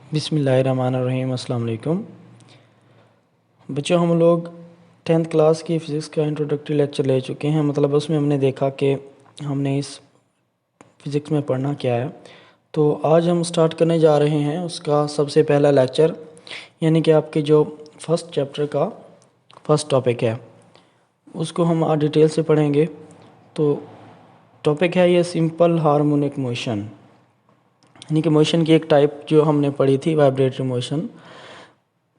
बिस्मिल्लाहिर्रहमानिर्रहीम। अस्सलाम वालेकुम बच्चों, हम लोग 10th क्लास की फ़िज़िक्स का इंट्रोडक्टरी लेक्चर ले चुके हैं। मतलब उसमें हमने देखा कि हमने इस फ़िज़िक्स में पढ़ना क्या है। तो आज हम स्टार्ट करने जा रहे हैं उसका सबसे पहला लेक्चर, यानी कि आपके जो फर्स्ट चैप्टर का फर्स्ट टॉपिक है उसको हम आज डिटेल से पढ़ेंगे। तो टॉपिक है ये सिंपल हार्मोनिक मोशन, यानी कि मोशन की एक टाइप जो हमने पढ़ी थी वाइब्रेटरी मोशन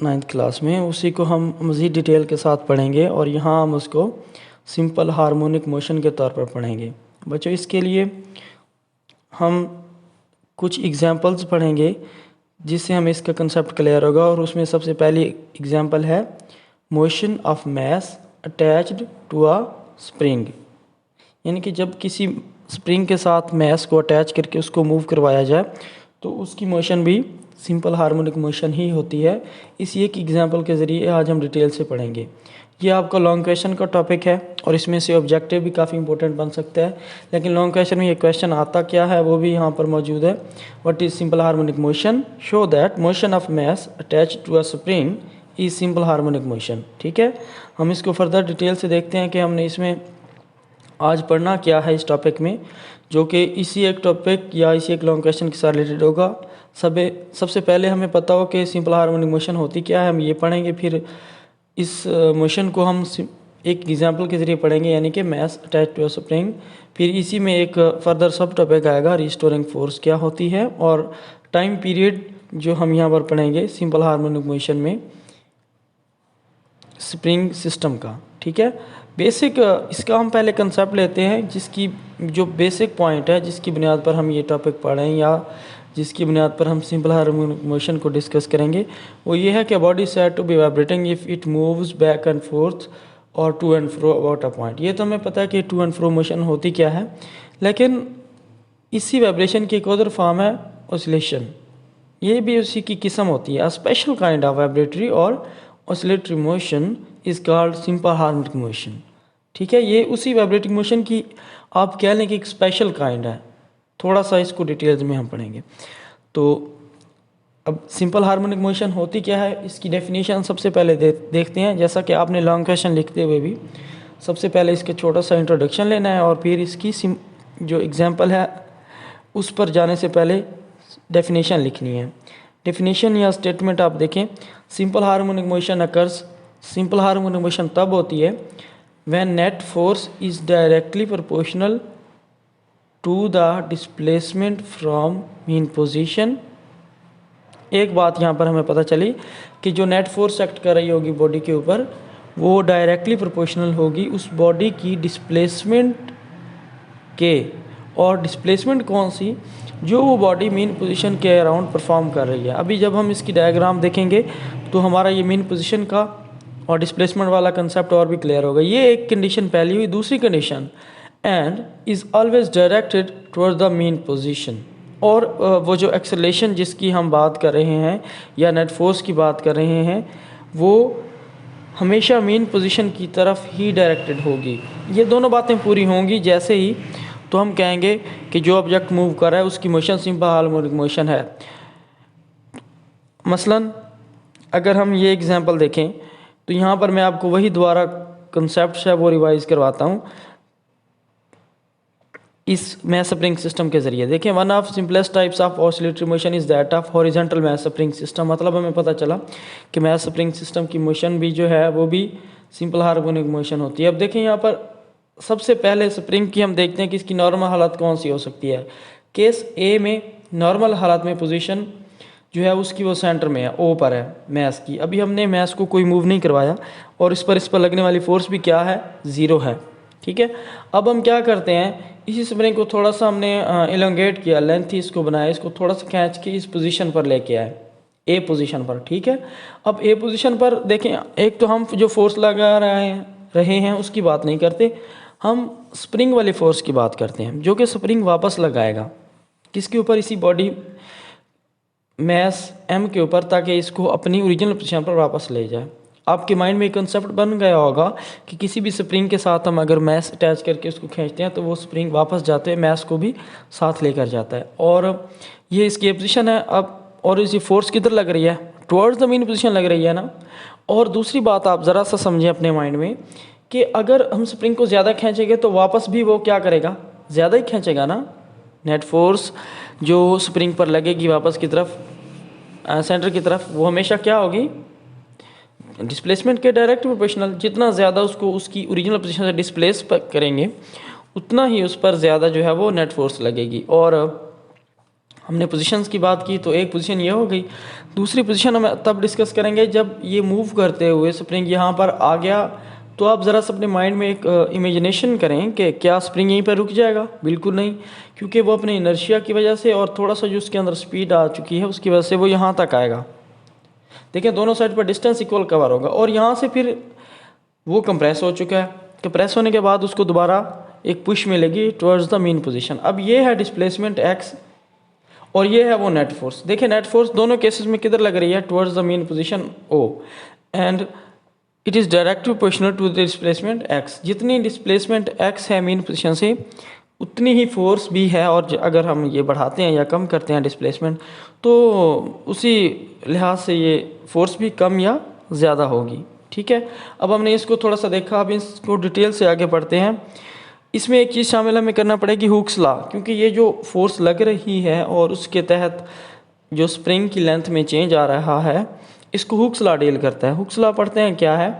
9th क्लास में, उसी को हम मज़ीद डिटेल के साथ पढ़ेंगे और यहाँ हम उसको सिंपल हार्मोनिक मोशन के तौर पर पढ़ेंगे। बच्चों, इसके लिए हम कुछ एग्जांपल्स पढ़ेंगे जिससे हमें इसका कंसेप्ट क्लियर होगा। और उसमें सबसे पहली एग्जांपल है motion of mass attached to a spring, यानी कि जब किसी स्प्रिंग के साथ मास को अटैच करके उसको मूव करवाया जाए तो उसकी मोशन भी सिंपल हार्मोनिक मोशन ही होती है। इसी एक एग्जांपल के ज़रिए आज हम डिटेल से पढ़ेंगे। ये आपका लॉन्ग क्वेश्चन का टॉपिक है और इसमें से ऑब्जेक्टिव भी काफ़ी इंपॉर्टेंट बन सकता है। लेकिन लॉन्ग क्वेश्चन में ये क्वेश्चन आता क्या है वो भी यहाँ पर मौजूद है। What is simple harmonic motion? Show that motion of mass attached to a spring is simple harmonic motion. ठीक है, हम इसको फर्दर डिटेल से देखते हैं कि हमने इसमें आज पढ़ना क्या है इस टॉपिक में, जो कि इसी एक टॉपिक या इसी एक लॉन्ग क्वेश्चन के साथ रिलेटेड होगा। सबसे पहले हमें पता हो कि सिंपल हार्मोनिक मोशन होती क्या है, हम ये पढ़ेंगे। फिर इस मोशन को हम एक एग्जांपल के ज़रिए पढ़ेंगे, यानी कि mass attach to a spring. फिर इसी में एक फर्दर सब टॉपिक आएगा रिस्टोरिंग फोर्स क्या होती है, और टाइम पीरियड जो हम यहाँ पर पढ़ेंगे सिंपल हार्मोनिक मोशन में स्प्रिंग सिस्टम का। ठीक है, बेसिक इसका हम पहले कंसेप्ट लेते हैं, जिसकी जो बेसिक पॉइंट है जिसकी बुनियाद पर हम ये टॉपिक पढ़ें या जिसकी बुनियाद पर हम सिंपल हार्मोनिक मोशन को डिस्कस करेंगे, वो ये है कि body said to be vibrating if it moves back and forth और to and fro about a point. ये तो हमें पता है कि टू एंड फ्रो मोशन होती क्या है, लेकिन इसी वाइब्रेशन की एक और फॉर्म है ऑसिलेशन। ये भी उसी की किस्म होती है। A special kind of vibratory और oscillatory motion is called simple harmonic motion. ठीक है, ये उसी वाइब्रेटिंग मोशन की आप कह लें कि एक स्पेशल काइंड है। थोड़ा सा इसको डिटेल्स में हम पढ़ेंगे। तो अब सिंपल हार्मोनिक मोशन होती क्या है, इसकी डेफिनेशन सबसे पहले देखते हैं। जैसा कि आपने लॉन्ग क्वेश्चन लिखते हुए भी सबसे पहले इसके छोटा सा इंट्रोडक्शन लेना है और फिर इसकी जो एग्जांपल है उस पर जाने से पहले डेफिनेशन लिखनी है। डेफिनेशन या स्टेटमेंट आप देखें, simple harmonic motion occurs, simple harmonic motion तब होती है when net force is directly proportional to the displacement from mean position. एक बात यहाँ पर हमें पता चली कि जो नेट फोर्स एक्ट कर रही होगी बॉडी के ऊपर, वो डायरेक्टली प्रोपोर्शनल होगी उस बॉडी की डिस्प्लेसमेंट के। और डिस्प्लेसमेंट कौन सी? जो वो बॉडी मीन पोजीशन के अराउंड परफॉर्म कर रही है। अभी जब हम इसकी डायग्राम देखेंगे तो हमारा ये मीन पोजीशन का और डिस्प्लेसमेंट वाला कंसेप्ट और भी क्लियर होगा। ये एक कंडीशन पहली हुई। दूसरी condition, and is always directed towards the mean position. और वो जो एक्सेलेरेशन जिसकी हम बात कर रहे हैं या नेट फोर्स की बात कर रहे हैं, वो हमेशा मीन पोजीशन की तरफ ही डायरेक्टेड होगी। ये दोनों बातें पूरी होंगी जैसे ही तो हम कहेंगे कि जो ऑब्जेक्ट मूव कर रहा है उसकी मोशन सिंपल हार्मोनिक मोशन है। मसलन अगर हम ये एग्जांपल देखें तो यहाँ पर मैं आपको वही दोबारा कंसेप्ट है वो रिवाइज करवाता हूँ इस मास स्प्रिंग सिस्टम के जरिए। देखें, one of simplest types of oscillatory motion is that of horizontal mass spring system. मतलब हमें पता चला कि मास स्प्रिंग सिस्टम की मोशन भी जो है वो भी सिंपल हार्मोनिक मोशन होती है। अब देखें यहाँ पर सबसे पहले स्प्रिंग की हम देखते हैं कि इसकी नॉर्मल हालत कौन सी हो सकती है। केस ए में नॉर्मल हालत में पोजीशन जो है उसकी वो सेंटर में है, ओ पर है मैस की। अभी हमने मैस को कोई मूव नहीं करवाया और इस पर लगने वाली फोर्स भी क्या है, ज़ीरो है। ठीक है, अब हम क्या करते हैं, इसी स्प्रिंग को थोड़ा सा हमने इलोंगेट किया, लेंथ ही इसको बनाया, इसको थोड़ा सा खींच के इस पोजीशन पर लेके आए, ए पोजीशन पर। ठीक है, अब ए पोजीशन पर देखें, एक तो हम जो फोर्स लगा रहे हैं उसकी बात नहीं करते, हम स्प्रिंग वाली फोर्स की बात करते हैं जो कि स्प्रिंग वापस लगाएगा किसके ऊपर, इसी बॉडी मैस एम के ऊपर, ताकि इसको अपनी ओरिजिनल पोजीशन पर वापस ले जाए। आपके माइंड में एक कंसेप्ट बन गया होगा कि किसी भी स्प्रिंग के साथ हम अगर मैस अटैच करके उसको खींचते हैं तो वो स्प्रिंग वापस जाते हैं, मैस को भी साथ लेकर जाता है। और ये इसकी पोजीशन है। अब और इसी फोर्स किधर लग रही है, टुवर्ड्स द मीन पोजीशन लग रही है ना। और दूसरी बात आप ज़रा सा समझें अपने माइंड में कि अगर हम स्प्रिंग को ज़्यादा खींचेंगे तो वापस भी वो क्या करेगा, ज़्यादा ही खींचेगा ना। नेट फोर्स जो स्प्रिंग पर लगेगी वापस की तरफ, सेंटर की तरफ, वो हमेशा क्या होगी, डिस्प्लेसमेंट के डायरेक्ट प्रोपोर्शनल। जितना ज़्यादा उसको उसकी ओरिजिनल पोजीशन से डिस्प्लेस करेंगे उतना ही उस पर ज़्यादा जो है वो नेट फोर्स लगेगी। और हमने पोजीशंस की बात की तो एक पोजीशन ये हो गई। दूसरी पोजीशन हम तब डिस्कस करेंगे जब ये मूव करते हुए स्प्रिंग यहाँ पर आ गया, तो आप ज़रा सा अपने माइंड में एक इमेजिनेशन करें कि क्या स्प्रिंग यहीं पर रुक जाएगा, बिल्कुल नहीं, क्योंकि वो अपने इनर्शिया की वजह से और थोड़ा सा जो उसके अंदर स्पीड आ चुकी है उसकी वजह से वो यहाँ तक आएगा। देखिए दोनों साइड पर डिस्टेंस इक्वल कवर होगा और यहाँ से फिर वो कंप्रेस हो चुका है। कंप्रेस होने के बाद उसको दोबारा एक पुश मिलेगी टुवर्ड्स द मीन पोजीशन। अब ये है डिस्प्लेसमेंट x और ये है वो नेट फोर्स। देखिए नेट फोर्स दोनों केसेस में किधर लग रही है, towards the mean position O, and it is directly proportional to the displacement x। जितनी डिस्प्लेसमेंट x है मीन पोजीशन से उतनी ही फोर्स भी है, और अगर हम ये बढ़ाते हैं या कम करते हैं डिस्प्लेसमेंट तो उसी लिहाज से ये फोर्स भी कम या ज़्यादा होगी। ठीक है, अब हमने इसको थोड़ा सा देखा, अब इसको डिटेल से आगे पढ़ते हैं। इसमें एक चीज़ शामिल हमें करना पड़ेगी, हुक्स लॉ, क्योंकि ये जो फोर्स लग रही है और उसके तहत जो स्प्रिंग की लेंथ में चेंज आ रहा है इसको हुक्स लॉ डील करता है। हुक्स लॉ पढ़ते हैं क्या है,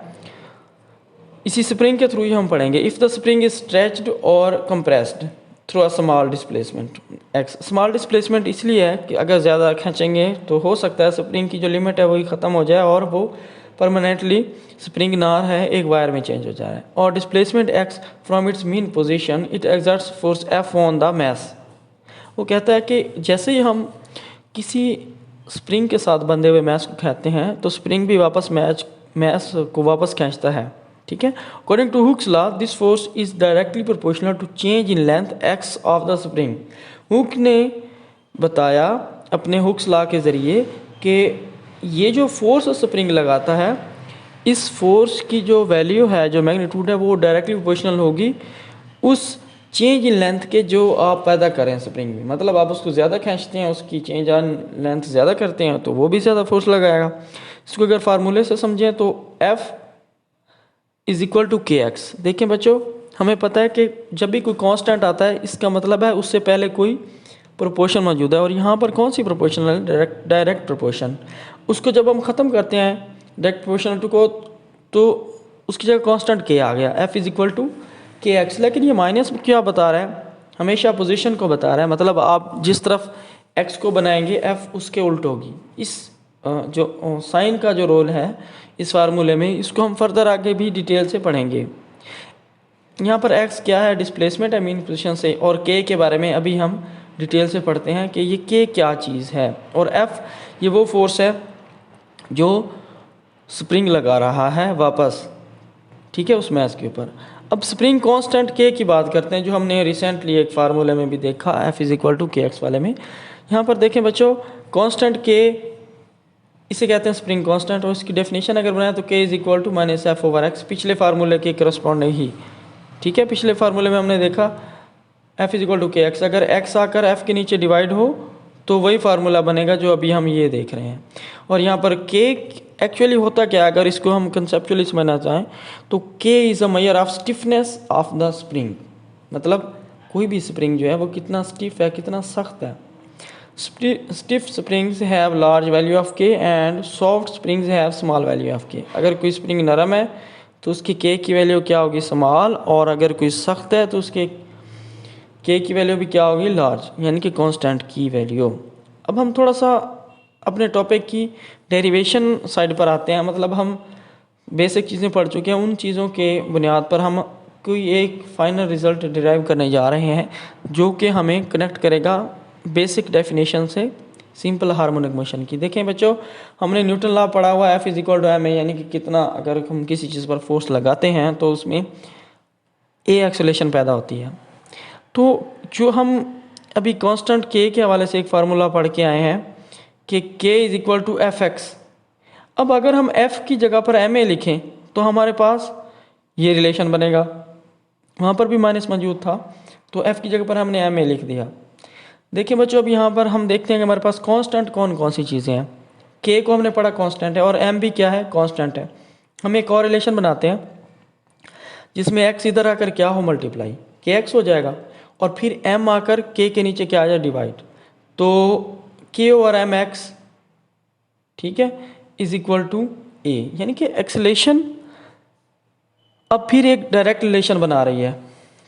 इसी स्प्रिंग के थ्रू ही हम पढ़ेंगे। If the spring is stretched और compressed through a small displacement X. Small displacement इसलिए है कि अगर ज़्यादा खींचेंगे तो हो सकता है स्प्रिंग की जो लिमिट है वही ख़त्म हो जाए और वो परमानेंटली स्प्रिंग नार है एक वायर में चेंज हो जाए। और displacement x from its mean position it exerts force F on the mass. वो कहता है कि जैसे ही हम किसी स्प्रिंग के साथ बंधे हुए मैस को खींचते हैं तो स्प्रिंग भी वापस मैस को वापस खींचता है। ठीक है, according to Hooke's law this force is directly proportional to change in length x of the spring. Hooke ने बताया अपने हुक्स लॉ के ज़रिए कि ये जो फोर्स स्प्रिंग लगाता है इस फोर्स की जो वैल्यू है, जो मैग्नीट्यूड है, वो डायरेक्टली प्रोपोर्शनल होगी उस चेंज इन लेंथ के जो आप पैदा करें स्प्रिंग में। मतलब आप उसको ज़्यादा खींचते हैं, उसकी चेंज ऑन लेंथ ज़्यादा करते हैं तो वो भी ज़्यादा फोर्स लगाएगा। इसको अगर फार्मूले से समझें तो F इज इक्वल टू के एक्स। देखें बच्चों, हमें पता है कि जब भी कोई कांस्टेंट आता है इसका मतलब है उससे पहले कोई प्रोपोर्शन मौजूद है, और यहाँ पर कौन सी प्रोपोर्शन है, डायरेक्ट प्रोपोर्शन। उसको जब हम ख़त्म करते हैं डायरेक्ट प्रोपोर्शनल टू को तो उसकी जगह कांस्टेंट के आ गया, F इज इक्वल टू के एक्स। लेकिन ये माइनस क्या बता रहा है, हमेशा पोजीशन को बता रहा है। मतलब आप जिस तरफ x को बनाएंगे F उसके उल्ट होगी। इस जो साइन का जो रोल है इस फार्मूले में, इसको हम फर्दर आगे भी डिटेल से पढ़ेंगे। यहाँ पर x क्या है, डिस्प्लेसमेंट है मीन पोजीशन से, और k के बारे में अभी हम डिटेल से पढ़ते हैं कि ये k क्या चीज़ है। और F ये वो फोर्स है जो स्प्रिंग लगा रहा है वापस, ठीक है, उस मैस के ऊपर। अब स्प्रिंग कांस्टेंट k की बात करते हैं जो हमने रिसेंटली एक फार्मूले में भी देखा, F इज इक्वल टू के एक्स वाले में। यहाँ पर देखें बच्चों, कांस्टेंट k इसे कहते हैं स्प्रिंग कांस्टेंट, और इसकी डेफिनेशन अगर बनाए तो k is equal to minus F over x, पिछले फार्मूले के करस्पॉन्डिंग ही। ठीक है, पिछले फार्मूले में हमने देखा F इज इक्वल टू के एक्स, अगर x आकर F के नीचे डिवाइड हो तो वही फार्मूला बनेगा जो अभी हम ये देख रहे हैं। और यहाँ पर k एक्चुअली होता क्या है, अगर इसको हम कंसेप्चुअली समझना चाहें तो k is a measure of stiffness of the spring. मतलब कोई भी स्प्रिंग जो है वो कितना स्टिफ है, कितना सख्त है। Stiff springs have large value of k and soft springs have small value of k। अगर कोई स्प्रिंग नरम है तो उसकी k की वैल्यू क्या होगी, स्मॉल, और अगर कोई सख्त है तो उसके k की वैल्यू भी क्या होगी, लार्ज, यानी कि कांस्टेंट की वैल्यू। अब हम थोड़ा सा अपने टॉपिक की डेरिवेशन साइड पर आते हैं। मतलब हम बेसिक चीज़ें पढ़ चुके हैं, उन चीज़ों के बुनियाद पर हम कोई एक फाइनल रिज़ल्ट डिराइव करने जा रहे हैं जो कि हमें कनेक्ट करेगा बेसिक डेफिनेशन से सिंपल हार्मोनिक मोशन की। देखें बच्चों, हमने न्यूटन लॉ पढ़ा हुआ है, F is equal to m a, यानी कि कितना अगर हम किसी चीज़ पर फोर्स लगाते हैं तो उसमें ए एक्सेलेरेशन पैदा होती है। तो जो हम अभी कांस्टेंट k के हवाले से एक फार्मूला पढ़ के आए हैं कि k is equal to F x. अब अगर हम f की जगह पर ma लिखें तो हमारे पास ये रिलेशन बनेगा, वहाँ पर भी माइनस मौजूद था तो f की जगह पर हमने ma लिख दिया। देखिए बच्चों, अब यहाँ पर हम देखते हैं कि हमारे पास कांस्टेंट कौन कौन सी चीज़ें हैं। के को हमने पढ़ा कांस्टेंट है, और एम भी क्या है, कांस्टेंट है। हम एक और रिलेशन बनाते हैं जिसमें एक्स इधर आकर क्या हो, मल्टीप्लाई, के एक्स हो जाएगा, और फिर एम आकर के नीचे क्या आ जाए, डिवाइड। तो के ओवर एम एक्स, ठीक है, इज इक्वल टू ए, यानी कि एक्सेलेरेशन अब फिर एक डायरेक्ट रिलेशन बना रही है,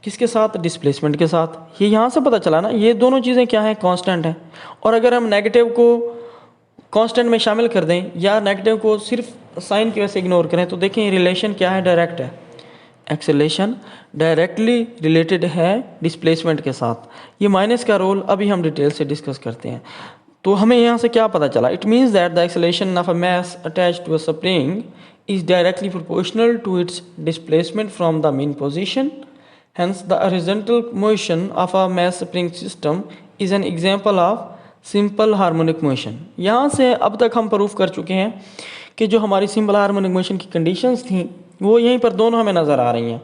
किसके साथ, डिस्प्लेसमेंट के साथ। ये यहाँ से पता चला ना, ये दोनों चीज़ें क्या हैं, कांस्टेंट हैं। और अगर हम नेगेटिव को कांस्टेंट में शामिल कर दें या नेगेटिव को सिर्फ साइन की वजह से इग्नोर करें, तो देखें ये रिलेशन क्या है, डायरेक्ट है। एक्सेलेरेशन डायरेक्टली रिलेटेड है डिस्प्लेसमेंट के साथ। ये माइनस का रोल अभी हम डिटेल से डिस्कस करते हैं। तो हमें यहाँ से क्या पता चला, it means that the acceleration of a mass attached to a spring is directly proportional to its displacement from the mean position. Hence, the horizontal motion of a mass spring system is an example of simple harmonic motion. यहाँ से अब तक हम proof कर चुके हैं कि जो हमारी सिंपल हार्मोनिक मोशन की कंडीशंस थी वो यहीं पर दोनों हमें नज़र आ रही हैं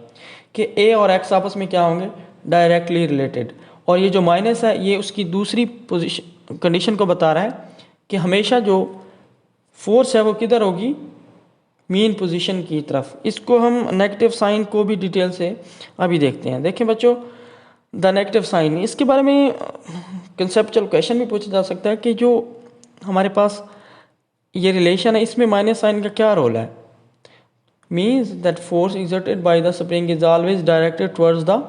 कि ए और एक्स आपस में क्या होंगे, डायरेक्टली रिलेटेड। और ये जो माइनस है ये उसकी दूसरी पोजीशन कंडीशन को बता रहा है कि हमेशा जो फोर्स है वो किधर होगी, मीन पोजीशन की तरफ। इसको हम नेगेटिव साइन को भी डिटेल से अभी देखते हैं। देखें बच्चों, द नेगेटिव साइन, इसके बारे में कंसेप्चुअल क्वेश्चन भी पूछा जा सकता है कि जो हमारे पास ये रिलेशन है इसमें माइनस साइन का क्या रोल है। Means that force exerted by the spring is always directed towards the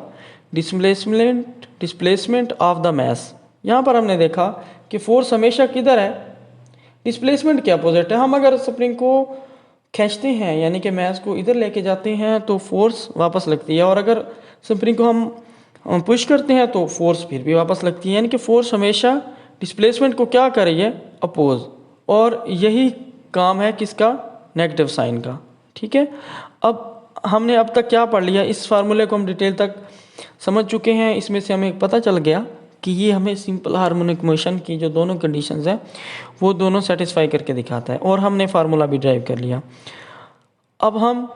displacement of the mass. यहाँ पर हमने देखा कि फोर्स हमेशा किधर है, डिस्प्लेसमेंट के अपोजिट है। हम अगर स्प्रिंग को खींचते हैं यानी कि मैस को इधर लेके जाते हैं तो फोर्स वापस लगती है, और अगर स्प्रिंग को हम पुश करते हैं तो फोर्स फिर भी वापस लगती है। यानी कि फोर्स हमेशा डिस्प्लेसमेंट को क्या कर रही है, अपोज। और यही काम है किसका, नेगेटिव साइन का। ठीक है, अब हमने अब तक क्या पढ़ लिया, इस फार्मूले को हम डिटेल तक समझ चुके हैं। इसमें से हमें पता चल गया कि ये हमें सिंपल हार्मोनिक मोशन की जो दोनों कंडीशंस हैं वो दोनों सेटिस्फाई करके दिखाता है, और हमने फार्मूला भी ड्राइव कर लिया। अब हम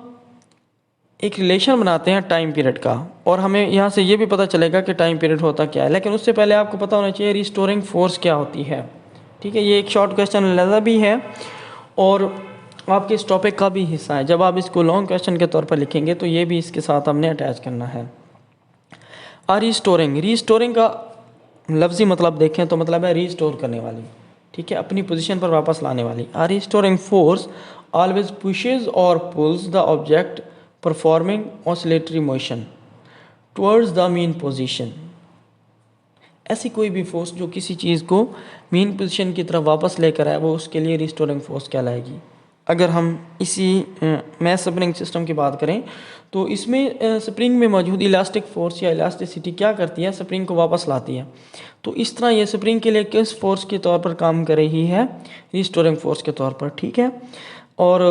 एक रिलेशन बनाते हैं टाइम पीरियड का, और हमें यहाँ से ये भी पता चलेगा कि टाइम पीरियड होता क्या है। लेकिन उससे पहले आपको पता होना चाहिए रिस्टोरिंग फोर्स क्या होती है। ठीक है, ये एक शॉर्ट क्वेश्चन लगा भी है और आपके इस टॉपिक का भी हिस्सा है। जब आप इसको लॉन्ग क्वेश्चन के तौर पर लिखेंगे तो ये भी इसके साथ हमने अटैच करना है। रीस्टोरिंग का लफ्ज़ी मतलब देखें तो मतलब है रीस्टोर करने वाली, ठीक है, अपनी पोजीशन पर वापस लाने वाली। आ रीस्टोरिंग फोर्स ऑलवेज पुशेज और pulls the object performing oscillatory motion towards the mean position. ऐसी कोई भी फोर्स जो किसी चीज़ को मीन पोजीशन की तरफ वापस लेकर आए वो उसके लिए रीस्टोरिंग फोर्स कहलाएगी। अगर हम इसी मैस स्प्रिंग सिस्टम की बात करें तो इसमें स्प्रिंग में मौजूद इलास्टिक फोर्स या इलास्टिसिटी क्या करती है, स्प्रिंग को वापस लाती है। तो इस तरह ये स्प्रिंग के लिए किस फोर्स के तौर पर काम कर रही है, रिस्टोरिंग फोर्स के तौर पर। ठीक है, और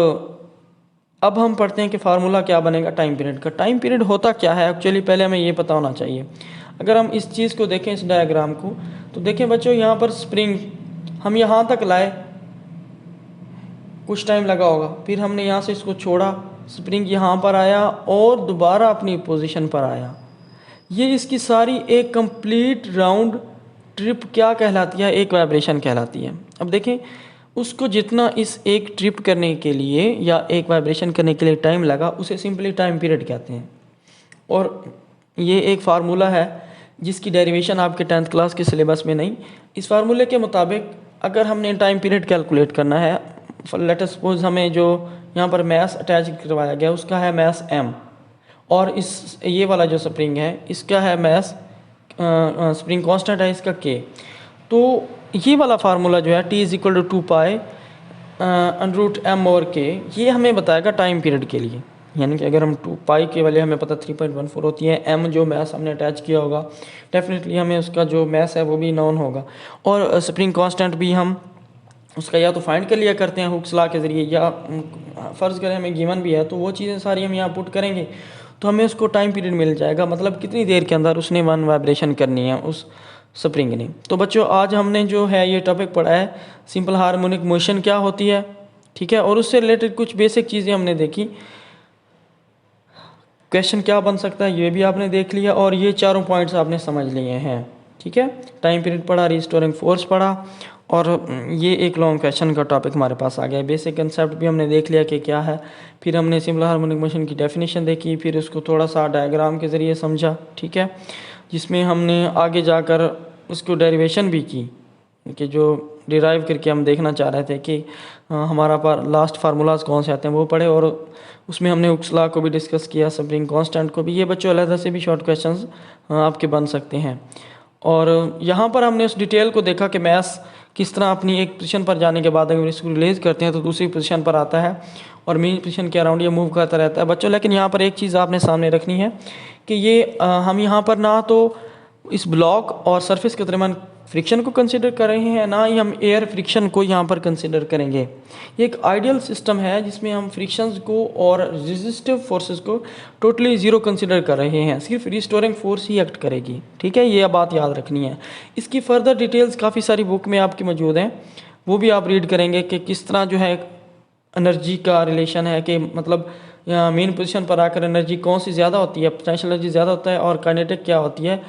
अब हम पढ़ते हैं कि फार्मूला क्या बनेगा टाइम पीरियड का। टाइम पीरियड होता क्या है एक्चुअली, पहले हमें ये पता होना चाहिए। अगर हम इस चीज़ को देखें, इस डायग्राम को, तो देखें बच्चों, यहाँ पर स्प्रिंग हम यहाँ तक लाए, कुछ टाइम लगा होगा, फिर हमने यहाँ से इसको छोड़ा, स्प्रिंग यहाँ पर आया और दोबारा अपनी पोजीशन पर आया। ये इसकी सारी एक कंप्लीट राउंड ट्रिप क्या कहलाती है, एक वाइब्रेशन कहलाती है। अब देखें, उसको जितना इस एक ट्रिप करने के लिए या एक वाइब्रेशन करने के लिए टाइम लगा उसे सिंपली टाइम पीरियड कहते हैं। और ये एक फार्मूला है जिसकी डेरिवेशन आपके 10th क्लास के सिलेबस में नहीं। इस फार्मूले के मुताबिक अगर हमने टाइम पीरियड कैलकुलेट करना है, लेट अस सपोज हमें जो यहाँ पर मैस अटैच करवाया गया उसका है मैस m, और इस ये वाला जो स्प्रिंग है इसका है मैस स्प्रिंग कांस्टेंट है इसका k। तो ये वाला फार्मूला जो है T is equal to 2π √m/k, ये हमें बताएगा टाइम पीरियड के लिए। यानी कि अगर हम 2π के वाले हमें पता 3.14 होती है, m जो मैस हमने अटैच किया होगा डेफिनेटली हमें उसका जो मैस है वो भी नॉन होगा, और स्प्रिंग कांस्टेंट भी हम उसका या तो फाइंड कर लिया करते हैं हुक्स लॉ के ज़रिए, या फ़र्ज़ करें हमें गिवन भी है तो वो चीज़ें सारी हम यहाँ पुट करेंगे तो हमें उसको टाइम पीरियड मिल जाएगा, मतलब कितनी देर के अंदर उसने वन वाइब्रेशन करनी है उस स्प्रिंग ने। तो बच्चों आज हमने जो है ये टॉपिक पढ़ा है सिंपल हार्मोनिक मोशन क्या होती है, ठीक है, और उससे रिलेटेड कुछ बेसिक चीज़ें हमने देखी। क्वेश्चन क्या बन सकता है ये भी आपने देख लिया, और ये चारों पॉइंट्स आपने समझ लिए हैं। ठीक है, टाइम पीरियड पढ़ा, रिस्टोरिंग फोर्स पढ़ा, और ये एक लॉन्ग क्वेश्चन का टॉपिक हमारे पास आ गया है। बेसिक कंसेप्ट भी हमने देख लिया कि क्या है, फिर हमने सिंपल हार्मोनिक मोशन की डेफिनेशन देखी, फिर उसको थोड़ा सा डायग्राम के ज़रिए समझा, ठीक है, जिसमें हमने आगे जाकर उसको डेरिवेशन भी की, कि जो डिराइव करके हम देखना चाह रहे थे कि हमारा पर लास्ट फार्मूलाज कौन से आते हैं वो पढ़े, और उसमें हमने हुक्स लॉ को भी डिस्कस किया, स्प्रिंग कांस्टेंट को भी। ये बच्चों अलग से भी शॉर्ट क्वेश्चंस आपके बन सकते हैं। और यहाँ पर हमने उस डिटेल को देखा कि मैथ्स किस तरह अपनी एक पोजीशन पर जाने के बाद अगर इसको रिलीज करते हैं तो दूसरी पोजीशन पर आता है और मेन पोजीशन के अराउंड ये मूव करता रहता है बच्चों। लेकिन यहाँ पर एक चीज़ आपने सामने रखनी है कि ये हम यहाँ पर ना तो इस ब्लॉक और सरफेस के दरमियान फ्रिक्शन को कंसिडर कर रहे हैं, ना ही हम एयर फ्रिक्शन को यहाँ पर कंसिडर करेंगे। ये एक आइडियल सिस्टम है जिसमें हम फ्रिक्शंस को और रेजिस्टिव फोर्सेस को टोटली ज़ीरो कंसिडर कर रहे हैं, सिर्फ रिस्टोरिंग फोर्स ही एक्ट करेगी, ठीक है, ये बात याद रखनी है। इसकी फर्दर डिटेल्स काफ़ी सारी बुक में आपकी मौजूद हैं, वो भी आप रीड करेंगे कि किस तरह जो है एनर्जी का रिलेशन है, कि मतलब मेन पोजीशन पर आकर एनर्जी कौन सी ज़्यादा होती है, पोटेंशियल एनर्जी ज़्यादा होता है, और काइनेटिक क्या होती है,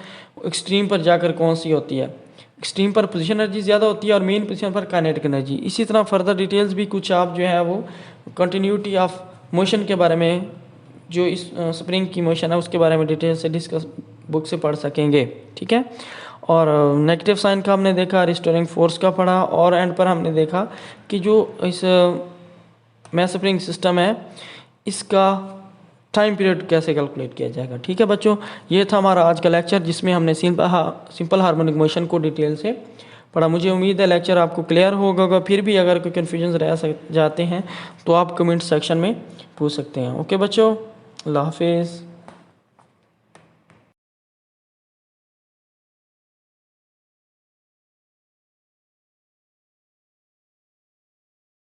एक्सट्रीम पर जाकर कौन सी होती है, एक्सट्रीम पर पोजीशन एनर्जी ज़्यादा होती है और मेन पोजीशन पर काइनेटिक एनर्जी। इसी तरह फर्दर डिटेल्स भी कुछ आप जो है वो कंटिन्यूटी ऑफ मोशन के बारे में, जो इस स्प्रिंग की मोशन है उसके बारे में डिटेल से डिस्कस बुक से पढ़ सकेंगे, ठीक है। और नेगेटिव साइन का हमने देखा, रिस्टोरिंग फोर्स का पढ़ा, और एंड पर हमने देखा कि जो इस मैस स्प्रिंग सिस्टम है इसका टाइम पीरियड कैसे कैलकुलेट किया जाएगा, ठीक है बच्चों। ये था हमारा आज का लेक्चर जिसमें हमने सिंपल हार्मोनिक मोशन को डिटेल से पढ़ा। मुझे उम्मीद है लेक्चर आपको क्लियर होगा। फिर भी अगर कोई कन्फ्यूजन रह जाते हैं तो आप कमेंट सेक्शन में पूछ सकते हैं। ओके बच्चों, अल्लाह हाफिज़।